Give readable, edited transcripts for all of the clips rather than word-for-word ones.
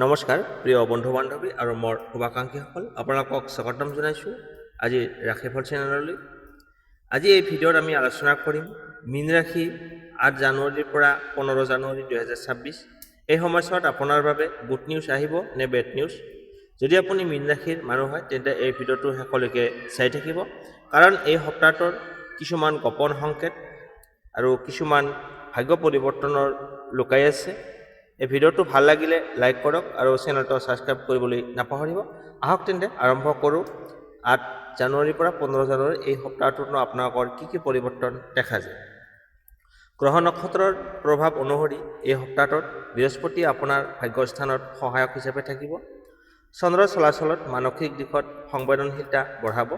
নমস্কাৰ প্ৰিয় বন্ধু বান্ধৱী আৰু মোৰ শুভাকাংক্ষীসকল আপোনালোকক স্বাগতম জনাইছোঁ আজি ৰাশিফল চেনেললৈ। আজি এই ভিডিঅ'ত আমি আলোচনা কৰিম মীন ৰাশি 8 জানুৱাৰীৰ পৰা 15 জানুৱাৰী 2026 এই সময়ছোৱাত আপোনাৰ বাবে গুড নিউজ আহিব নে বেড নিউজ। যদি আপুনি মীন ৰাশিৰ মানুহ হয় তেন্তে এই ভিডিঅ'টো শেষলৈকে চাই থাকিব, কাৰণ এই সপ্তাহটোৰ কিছুমান গোপন সংকেত আৰু কিছুমান ভাগ্য পৰিৱৰ্তনৰ লুকাই আছে। এই ভিডিঅ'টো ভাল লাগিলে লাইক কৰক আৰু চেনেলটো ছাবস্ক্ৰাইব কৰিবলৈ নাপাহৰিব। আহক তেন্তে আৰম্ভ কৰোঁ। 8 জানুৱাৰীৰ পৰা 15 জানুৱাৰী এই সপ্তাহটোতনো আপোনালোকৰ কি পৰিৱৰ্তন দেখা যায়। গ্ৰহ নক্ষত্ৰৰ প্ৰভাৱ অনুসৰি এই সপ্তাহটোত বৃহস্পতি আপোনাৰ ভাগ্যস্থানত সহায়ক হিচাপে থাকিব। চন্দ্ৰৰ চলাচলত মানসিক দিশত সংবেদনশীলতা বঢ়াব।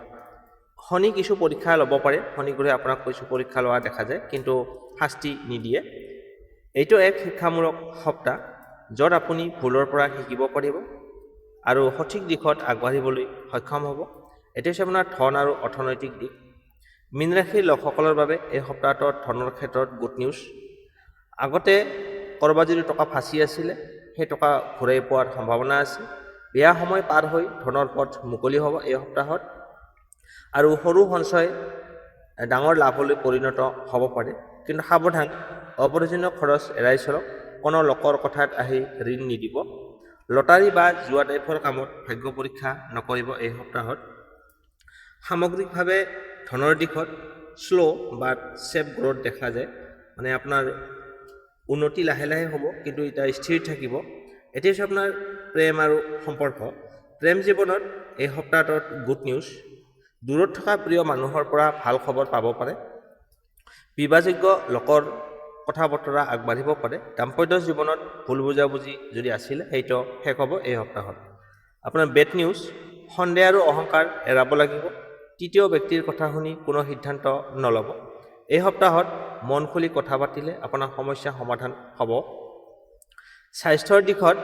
শনি কিছু পৰীক্ষা ল'ব পাৰে, শনি গ্ৰহে আপোনাক কিছু পৰীক্ষা লোৱা দেখা যায়, কিন্তু শাস্তি নিদিয়ে। এইটো এক শিক্ষামূলক সপ্তাহ য'ত আপুনি ভুলৰ পৰা শিকিব পাৰিব আৰু সঠিক দিশত আগবাঢ়িবলৈ সক্ষম হ'ব। এইটো হৈছে আপোনাৰ ধন আৰু অৰ্থনৈতিক দিশ। মীন ৰাশিৰ লোকসকলৰ বাবে এই সপ্তাহটোত ধনৰ ক্ষেত্ৰত গুড নিউজ। আগতে ক'ৰবাত যদি টকা ফাঁচি আছিলে সেই টকা ঘূৰাই পোৱাৰ সম্ভাৱনা আছে। বেয়া সময় পাৰ হৈ ধনৰ পথ মুকলি হ'ব এই সপ্তাহত, আৰু সৰু সঞ্চয় ডাঙৰ লাভলৈ পৰিণত হ'ব পাৰে। কিন্তু সাৱধান, অপ্ৰয়োজনীয় খৰচ এৰাই চলক। কোনো লোকৰ কথাত আহি ঋণ নিদিব। লটাৰী বা জুৱা টাইপৰ কামত ভাগ্য পৰীক্ষা নকৰিব এই সপ্তাহত। সামগ্ৰিকভাৱে ধনৰ দিশত শ্ল' বা চেফ গ্ৰ'থ দেখা যায়, মানে আপোনাৰ উন্নতি লাহে লাহে হ'ব, কিন্তু এতিয়া স্থিৰ থাকিব। এতিয়া হৈছে আপোনাৰ প্ৰেম আৰু সম্পৰ্ক। প্ৰেম জীৱনত এই সপ্তাহটোত গুড নিউজ। দূৰত থকা প্ৰিয় মানুহৰ পৰা ভাল খবৰ পাব পাৰে। বিবাহযোগ্য লোকৰ কথা বতৰা আগবাঢ়িব পাৰে। দাম্পত্য জীৱনত ভুল বুজাবুজি যদি আছিলে সেইটো শেষ হ'ব এই সপ্তাহত। আপোনাৰ বেড নিউজ, সন্দেহ আৰু অহংকাৰ এৰাব লাগিব। তৃতীয় ব্যক্তিৰ কথা শুনি কোনো সিদ্ধান্ত নল'ব। এই সপ্তাহত মন খুলি কথা পাতিলে আপোনাৰ সমস্যা সমাধান হ'ব। স্বাস্থ্যৰ দিশত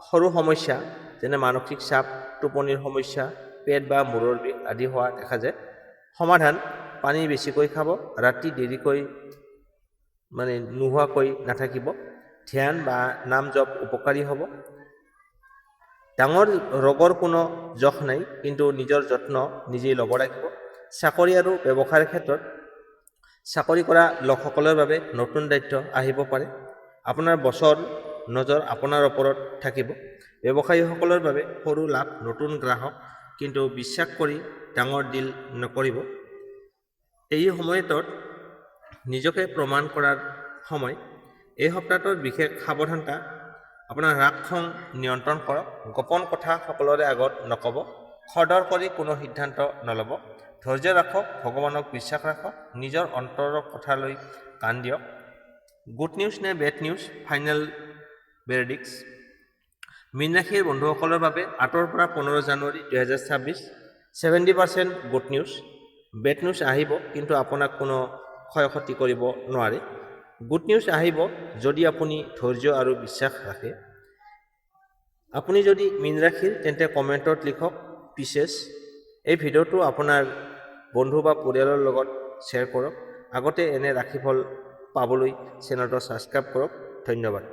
সৰু সমস্যা যেনে মানসিক চাপ, টোপনিৰ সমস্যা, পেট বা মূৰৰ বিষ আদি হোৱা দেখা যায়। সমাধান: পানী বেছিকৈ খাব, ৰাতি দেৰিকৈ নোহোৱাকৈ নাথাকিব। ধ্যান বা নাম জপ উপকাৰী হ'ব। ডাঙৰ ৰোগৰ কোনো জখ নাই, কিন্তু নিজৰ যত্ন নিজেই ল'ব লাগিব। চাকৰি আৰু ব্যৱসায়ৰ ক্ষেত্ৰত চাকৰি কৰা লোকসকলৰ বাবে নতুন দায়িত্ব আহিব পাৰে। আপোনাৰ বছৰ নজৰ আপোনাৰ ওপৰত থাকিব। ব্যৱসায়ীসকলৰ বাবে সৰু লাভ, নতুন গ্ৰাহক, কিন্তু বিশ্বাস কৰি ডাঙৰ ডিল নকৰিব। এই সময়টোত নিজকে প্ৰমাণ কৰাৰ সময়। এই সপ্তাহটোত বিশেষ সাৱধানতা, আপোনাৰ ৰাগ খং নিয়ন্ত্ৰণ কৰক। গোপন কথা সকলোৰে আগত নক'ব। খৰধৰ কৰি কোনো সিদ্ধান্ত নল'ব। ধৈৰ্য ৰাখক, ভগৱানক বিশ্বাস ৰাখক, নিজৰ অন্তৰৰ কথালৈ কাণ দিয়ক। গুড নিউজ নে বেড নিউজ, ফাইনেল ভেৰডিক্স। মীন ৰাশিৰ বন্ধুসকলৰ বাবে 8 পৰা 15 জানুৱাৰী 2026 70% গুড নিউজ। বেড নিউজ আহিব, কিন্তু আপোনাক কোনো ক্ষয়ক্ষতি কৰিব নোৱাৰে। গুড নিউজ আহিব যদি আপুনি ধৈৰ্য আৰু বিশ্বাস ৰাখে। আপুনি যদি মীন ৰাশিৰ তেন্তে কমেণ্টত লিখক পিচেছ। এই ভিডিঅ'টো আপোনাৰ বন্ধু বা পৰিয়ালৰ লগত শ্বেয়াৰ কৰক। আগতে এনে ৰাশিফল পাবলৈ চেনেলটো ছাবস্ক্ৰাইব কৰক। ধন্যবাদ।